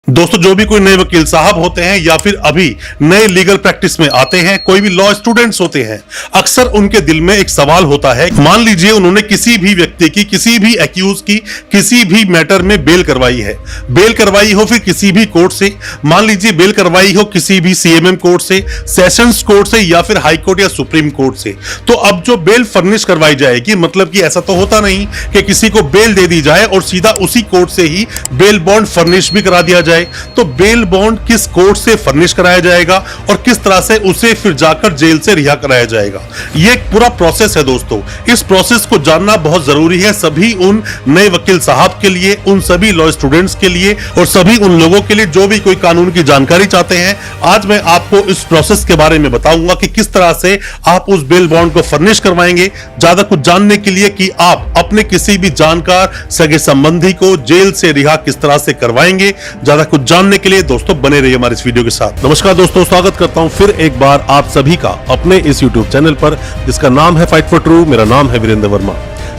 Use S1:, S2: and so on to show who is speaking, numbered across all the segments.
S1: दोस्तों, जो भी कोई नए वकील साहब होते हैं या फिर अभी नए लीगल प्रैक्टिस में आते हैं, कोई भी लॉ स्टूडेंट्स होते हैं, अक्सर उनके दिल में एक सवाल होता है। मान लीजिए उन्होंने किसी भी व्यक्ति की, किसी भी एक्यूज की, किसी भी मैटर में बेल करवाई है। बेल करवाई हो फिर किसी भी कोर्ट से, मान लीजिए बेल करवाई हो किसी भी सीएमएम कोर्ट से, सेशंस कोर्ट से या फिर हाई कोर्ट या सुप्रीम कोर्ट से। तो अब जो बेल फर्निश करवाई जाएगी, मतलब कि ऐसा तो होता नहीं कि किसी को बेल दे दी जाए और सीधा उसी कोर्ट से ही बेल बॉन्ड फर्निश भी करा दिया जाए। तो बेल बॉन्ड किस कोर्ट से फर्निश कराया जाएगा और किस तरह से उसे फिर जाकर जेल से रिहा कराया जाएगा, यह एक पूरा प्रोसेस है। दोस्तों, इस प्रोसेस को जानना बहुत जरूरी है सभी उन नए वकील साहब के लिए, उन सभी लॉ स्टूडेंट्स के लिए और सभी उन लोगों के लिए जो भी कोई कानून की जानकारी चाहते हैं। आज मैं आपको इस प्रोसेस के बारे में बताऊंगा कि किस तरह से आप उस बेल बॉन्ड को फर्निश करवाएंगे। ज्यादा कुछ जानने के लिए कि आप अपने किसी भी जानकार सगे संबंधी को जेल से रिहा किस तरह से करवाएंगे, ज्यादा कुछ जानने के लिए दोस्तों बने रहिए हमारे इस वीडियो के साथ। नमस्कार दोस्तों, स्वागत करता हूं फिर एक बार आप सभी का अपने इस YouTube चैनल पर जिसका नाम है फाइट फॉर ट्रू। मेरा नाम है वीरेंद्र वर्मा।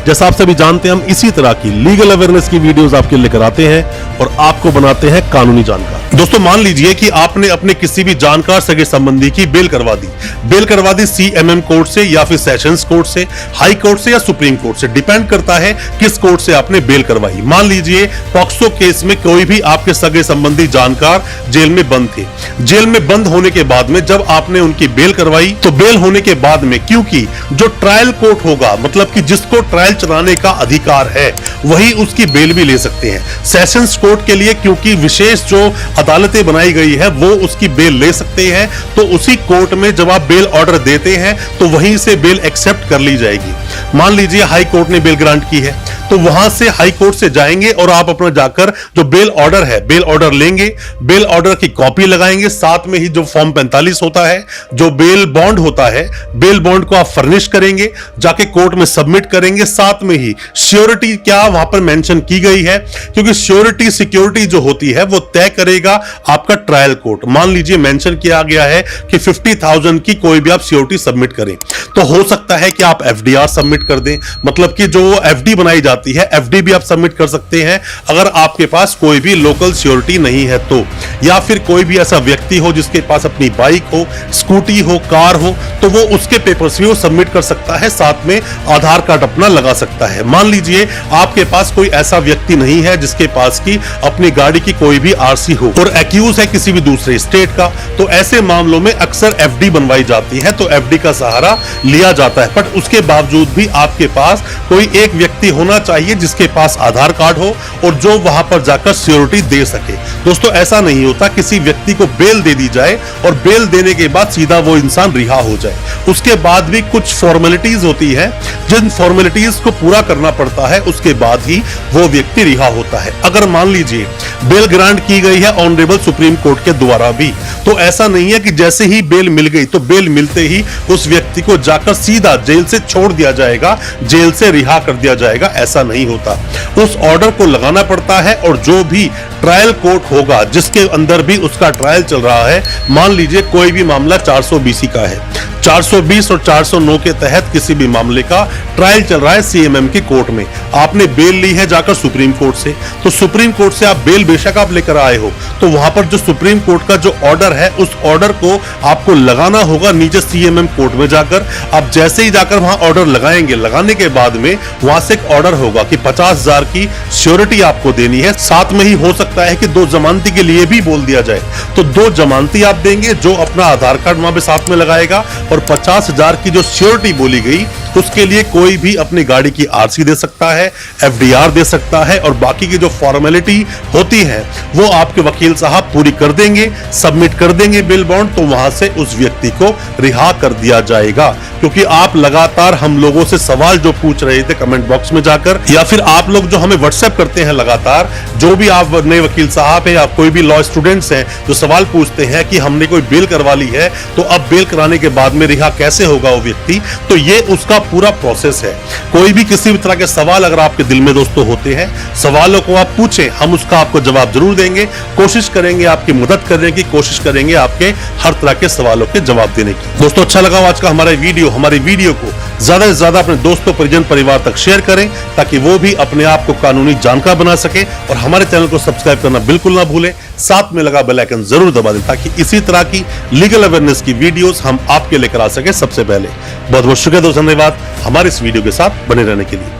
S1: जैसा आप सभी जानते हैं, हम इसी तरह की लीगल अवेयरनेस की वीडियोस आपके लिए लेकर आते हैं और आपको बनाते हैं कानूनी जानकार। दोस्तों, मान लीजिए कि आपने अपने किसी भी जानकार सगे संबंधी की बेल करवा दी। बेल करवा दी सीएमएम कोर्ट से या फिर सेशंस कोर्ट से, हाई कोर्ट से या सुप्रीम कोर्ट से, डिपेंड करता है किस कोर्ट से आपने बेल करवाई। मान लीजिए पॉक्सो केस में कोई भी आपके सगे संबंधी जानकार जेल में बंद थे। जेल में बंद होने के बाद में जब आपने उनकी बेल करवाई, तो बेल होने के बाद में क्योंकि जो ट्रायल कोर्ट होगा, मतलब कि जिसको ट्रायल चलाने का अधिकार है, वही उसकी बेल भी ले सकते हैं। सेशंस कोर्ट के लिए क्योंकि विशेष जो अदालतें बनाई गई है वो उसकी बेल ले सकते हैं, तो उसी कोर्ट में जब आप बेल ऑर्डर देते हैं तो वहीं से बेल एक्सेप्ट कर ली जाएगी। मान लीजिए हाई कोर्ट ने बेल ग्रांट की है, तो वहां से हाई कोर्ट से जाएंगे और आप अपना जाकर जो बेल ऑर्डर है, बेल ऑर्डर लेंगे, बेल ऑर्डर की कॉपी लगाएंगे, साथ में ही जो फॉर्म 45 होता है, जो बेल बॉन्ड होता है, बेल बॉन्ड को आप फर्निश करेंगे, जाके कोर्ट में सबमिट करेंगे। साथ में ही श्योरिटी क्या वहां पर मेंशन की गई है, क्योंकि श्योरिटी सिक्योरिटी जो होती है वो तय करेगा आपका ट्रायल कोर्ट। मान लीजिए मेंशन किया गया है कि 50,000 की कोई भी आप श्योरिटी सबमिट करें, तो हो सकता है कि आप एफडीआर सबमिट कर दें, मतलब कि जो एफडी बनाई जाती है, एफडी भी आप सबमिट कर सकते हैं अगर आपके पास कोई भी लोकल श्योरिटी नहीं है तो। या फिर कोई भी ऐसा व्यक्ति हो जिसके पास अपनी बाइक हो, स्कूटी हो, कार हो, तो वो उसके पेपर्स भी वो सबमिट कर सकता है, साथ में आधार कार्ड अपना लगा सकता है। मान लीजिए आपके पास कोई ऐसा व्यक्ति नहीं है जिसके पास की अपनी गाड़ी की कोई भी आरसी हो और एक्यूज है किसी भी दूसरे स्टेट का, तो ऐसे मामलों में अक्सर एफडी बनवाई जाती है, तो एफडी का सहारा लिया जाता है। बट उसके बावजूद भी आपके पास कोई एक व्यक्ति होना चाहिए जिसके पास आधार कार्ड हो और जो वहां पर जाकर श्योरिटी दे सके। दोस्तों, ऐसा नहीं होता किसी व्यक्ति को बेल दे दी जाए और बेल देने के बाद सीधा वो इंसान रिहा हो जाए। उसके बाद भी कुछ फॉर्मेलिटीज होती है, जिन फॉर्मेलिटीज को पूरा करना पड़ता है, उसके बाद ही वो व्यक्ति रिहा होता है। अगर मान लीजिए बेल ग्रांट की गई है ऑनरेबल सुप्रीम कोर्ट के द्वारा भी, तो ऐसा नहीं है कि जैसे ही बेल मिल गई तो बेल मिलते ही उस व्यक्ति को जाकर सीधा जेल से छोड़ दिया जाएगा, जेल से रिहा कर दिया जाएगा, ऐसा नहीं होता। उस ऑर्डर को लगाना पड़ता है और जो भी ट्रायल कोर्ट होगा जिसके अंदर भी उसका ट्रायल चल रहा है, मान लीजिए कोई भी मामला 420 का है, 420 और 409 के तहत किसी भी मामले का ट्रायल चल रहा है सीएमएम की कोर्ट में, आपने बेल ली है जाकर सुप्रीम कोर्ट से, तो सुप्रीम कोर्ट से आप बेल बेशक आप लेकर आए हो, तो वहां पर जो सुप्रीम कोर्ट का जो ऑर्डर है उस ऑर्डर को आपको लगाना होगा नीचे सीएमएम कोर्ट में जाकर। आप जैसे ही जाकर वहां ऑर्डर लगाएंगे, लगाने के बाद में वहां से एक ऑर्डर होगा कि 50,000 की श्योरिटी आपको देनी है। साथ में ही हो सकता है कि 2 जमानती के लिए भी बोल दिया जाए, तो 2 जमानती आप देंगे, जो अपना आधार कार्ड वहां पे साथ में लगाएगा, और 50,000 की जो श्योरिटी बोली गई उसके लिए कोई भी अपनी गाड़ी की आरसी दे सकता है, एफडीआर दे सकता है, और बाकी की जो फॉर्मेलिटी होती है वो आपके वकील साहब पूरी कर देंगे, सबमिट कर देंगे बेल बॉन्ड, तो वहां से उस व्यक्ति को रिहा कर दिया जाएगा। क्योंकि आप लगातार हम लोगों से सवाल जो पूछ रहे थे कमेंट बॉक्स में जाकर, या फिर आप लोग जो हमें व्हाट्सएप करते हैं लगातार, जो भी आप नए वकील साहब है या कोई भी लॉ स्टूडेंट्स हैं जो सवाल पूछते हैं कि हमने कोई बेल करवा ली है तो अब बेल कराने के बाद में रिहा कैसे होगा वो व्यक्ति, तो ये उसका पूरा प्रोसेस है। कोई भी किसी भी तरह के सवाल अगर आपके दिल में दोस्तों होते हैं, सवालों को आप पूछें, हम उसका आपको जवाब जरूर देंगे, कोशिश करेंगे आपकी मदद करने की, कोशिश करेंगे आपके हर तरह के सवालों के जवाब देने की। दोस्तों, अच्छा लगा आज का हमारा वीडियो, हमारी वीडियो को ज्यादा से ज्यादा अपने दोस्तों, परिजन, परिवार तक शेयर करें ताकि वो भी अपने आप को कानूनी जानकार बना सके, और हमारे चैनल को सब्सक्राइब करना बिल्कुल ना भूलें। साथ में लगा बेल आइकन जरूर दबा दें ताकि इसी तरह की लीगल अवेयरनेस की वीडियोस हम आपके लेकर आ सके सबसे पहले। बहुत बहुत शुक्रिया दोस्तों, धन्यवाद हमारे इस वीडियो के साथ बने रहने के लिए।